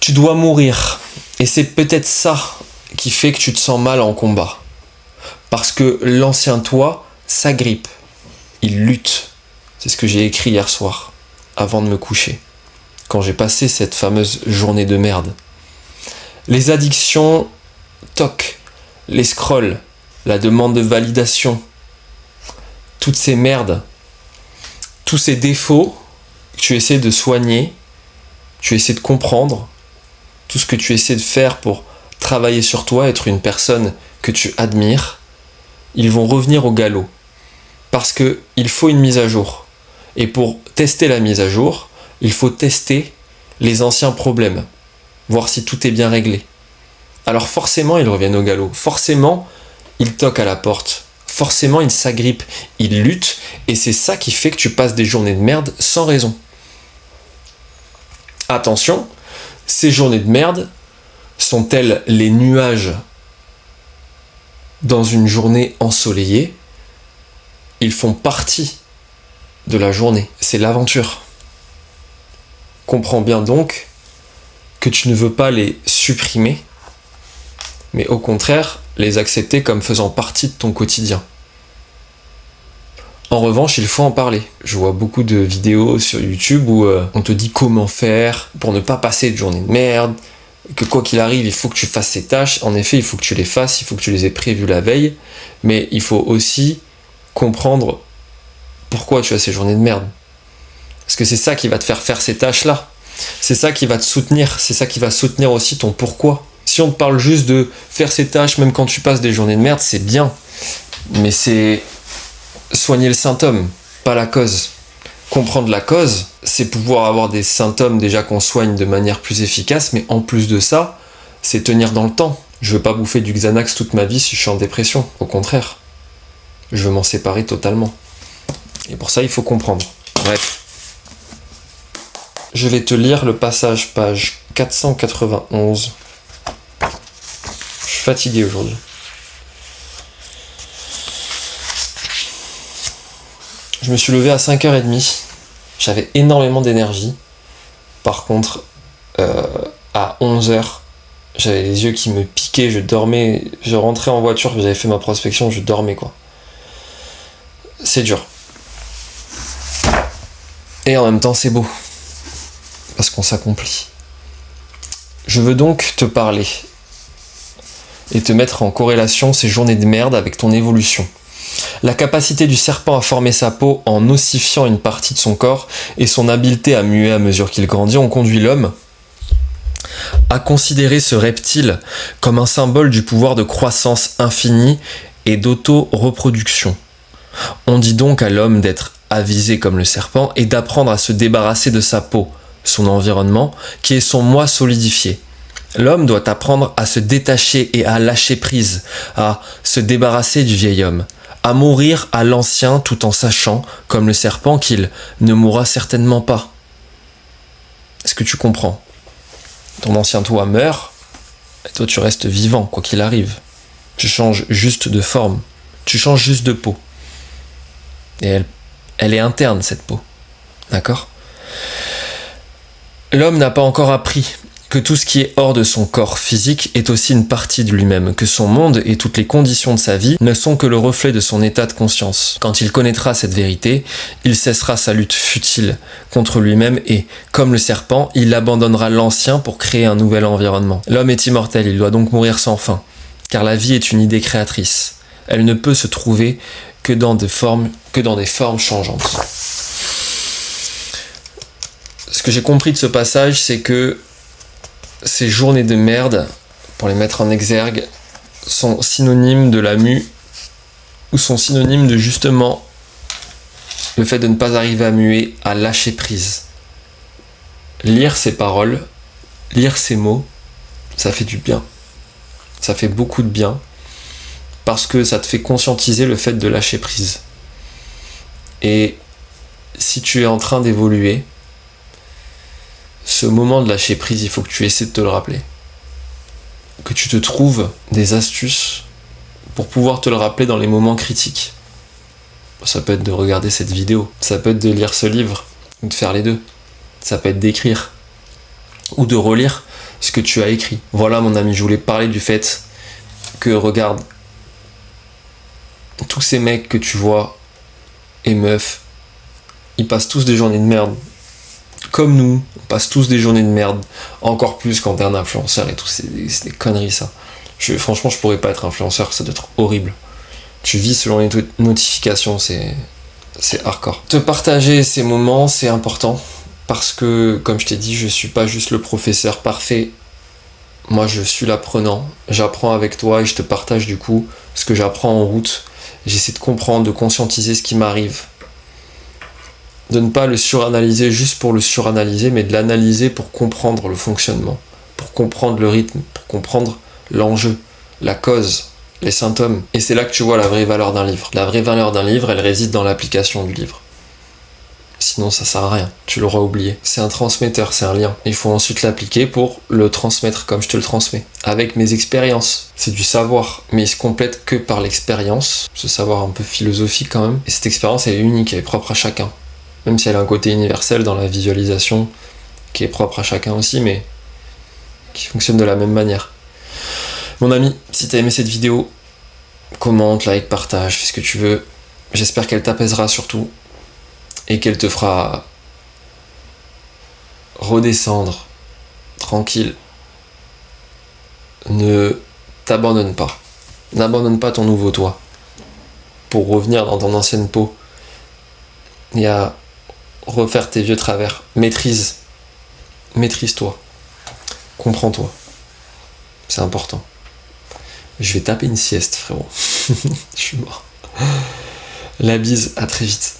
Tu dois mourir. Et c'est peut-être ça qui fait que tu te sens mal en combat. Parce que l'ancien toi s'agrippe. Il lutte. C'est ce que j'ai écrit hier soir, avant de me coucher. Quand j'ai passé cette fameuse journée de merde. Les addictions, toc. Les scrolls, la demande de validation. Toutes ces merdes. Tous ces défauts que tu essaies de soigner. Tu essaies de comprendre. Tout ce que tu essaies de faire pour travailler sur toi, être une personne que tu admires, ils vont revenir au galop. Parce qu'il faut une mise à jour. Et pour tester la mise à jour, il faut tester les anciens problèmes. Voir si tout est bien réglé. Alors forcément, ils reviennent au galop. Forcément, ils toquent à la porte. Forcément, ils s'agrippent. Ils luttent. Et c'est ça qui fait que tu passes des journées de merde sans raison. Attention, ces journées de merde sont-elles les nuages dans une journée ensoleillée? Ils font partie de la journée. C'est l'aventure. Comprends bien donc que tu ne veux pas les supprimer, mais au contraire, les accepter comme faisant partie de ton quotidien. En revanche, il faut en parler. Je vois beaucoup de vidéos sur YouTube où on te dit comment faire pour ne pas passer de journée de merde, que quoi qu'il arrive, il faut que tu fasses ces tâches. En effet, il faut que tu les fasses, il faut que tu les aies prévues la veille, mais il faut aussi comprendre pourquoi tu as ces journées de merde. Parce que c'est ça qui va te faire faire ces tâches-là. C'est ça qui va te soutenir, c'est ça qui va soutenir aussi ton pourquoi. Si on te parle juste de faire ces tâches même quand tu passes des journées de merde, c'est bien. Mais c'est soigner le symptôme, pas la cause. Comprendre la cause, c'est pouvoir avoir des symptômes déjà qu'on soigne de manière plus efficace, mais en plus de ça, c'est tenir dans le temps. Je veux pas bouffer du Xanax toute ma vie si je suis en dépression, au contraire. Je veux m'en séparer totalement. Et pour ça, il faut comprendre. Bref. Je vais te lire le passage page 491. Je suis fatigué aujourd'hui. Je me suis levé à 5h30. J'avais énormément d'énergie. Par contre, à 11h, j'avais les yeux qui me piquaient, je dormais. Je rentrais en voiture, j'avais fait ma prospection, je dormais quoi. C'est dur. Et en même temps, c'est beau. Parce qu'on s'accomplit. Je veux donc te parler et te mettre en corrélation ces journées de merde avec ton évolution. La capacité du serpent à former sa peau en ossifiant une partie de son corps et son habileté à muer à mesure qu'il grandit ont conduit l'homme à considérer ce reptile comme un symbole du pouvoir de croissance infinie et d'auto-reproduction. On dit donc à l'homme d'être avisé comme le serpent et d'apprendre à se débarrasser de sa peau, son environnement, qui est son moi solidifié. L'homme doit apprendre à se détacher et à lâcher prise, à se débarrasser du vieil homme, à mourir à l'ancien tout en sachant, comme le serpent, qu'il ne mourra certainement pas. Est-ce que tu comprends? Ton ancien toi meurt, et toi tu restes vivant, quoi qu'il arrive. Tu changes juste de forme, tu changes juste de peau. Et elle est interne, cette peau. D'accord? L'homme n'a pas encore appris que tout ce qui est hors de son corps physique est aussi une partie de lui-même, que son monde et toutes les conditions de sa vie ne sont que le reflet de son état de conscience. Quand il connaîtra cette vérité, il cessera sa lutte futile contre lui-même et, comme le serpent, il abandonnera l'ancien pour créer un nouvel environnement. L'homme est immortel, il doit donc mourir sans fin, car la vie est une idée créatrice. Elle ne peut se trouver que dans des formes changeantes. Ce que j'ai compris de ce passage, c'est que ces journées de merde, pour les mettre en exergue, sont synonymes de la mue, ou sont synonymes de justement le fait de ne pas arriver à muer, à lâcher prise. Lire ces paroles, lire ces mots, ça fait du bien. Ça fait beaucoup de bien, parce que ça te fait conscientiser le fait de lâcher prise. Et si tu es en train d'évoluer, ce moment de lâcher prise, il faut que tu essaies de te le rappeler. Que tu te trouves des astuces pour pouvoir te le rappeler dans les moments critiques. Ça peut être de regarder cette vidéo, ça peut être de lire ce livre, ou de faire les deux. Ça peut être d'écrire, ou de relire ce que tu as écrit. Voilà mon ami, je voulais parler du fait que regarde, tous ces mecs que tu vois et meufs, ils passent tous des journées de merde. Comme nous, on passe tous des journées de merde. Encore plus quand t'es un influenceur et tout, c'est des conneries ça. Franchement, je pourrais pas être influenceur, ça doit être horrible. Tu vis selon les notifications, c'est hardcore. Te partager ces moments, c'est important. Parce que, comme je t'ai dit, je suis pas juste le professeur parfait. Moi, je suis l'apprenant. J'apprends avec toi et je te partage du coup ce que j'apprends en route. J'essaie de comprendre, de conscientiser ce qui m'arrive. De ne pas le suranalyser juste pour le suranalyser, mais de l'analyser pour comprendre le fonctionnement, pour comprendre le rythme, pour comprendre l'enjeu, la cause, les symptômes. Et c'est là que tu vois la vraie valeur d'un livre. La vraie valeur d'un livre, elle réside dans l'application du livre. Sinon, ça sert à rien. Tu l'auras oublié. C'est un transmetteur, c'est un lien. Il faut ensuite l'appliquer pour le transmettre comme je te le transmets. Avec mes expériences. C'est du savoir, mais il se complète que par l'expérience. Ce savoir un peu philosophique quand même. Et cette expérience, elle est unique, elle est propre à chacun. Même si elle a un côté universel dans la visualisation, qui est propre à chacun aussi, mais qui fonctionne de la même manière. Mon ami, si t'as aimé cette vidéo, commente, like, partage, fais ce que tu veux. J'espère qu'elle t'apaisera surtout. Et qu'elle te fera redescendre tranquille. Ne t'abandonne pas. N'abandonne pas ton nouveau toi. Pour revenir dans ton ancienne peau. Et à refaire tes vieux travers. Maîtrise-toi. Comprends-toi. C'est important. Je vais taper une sieste, frérot. Je suis mort. La bise, à très vite.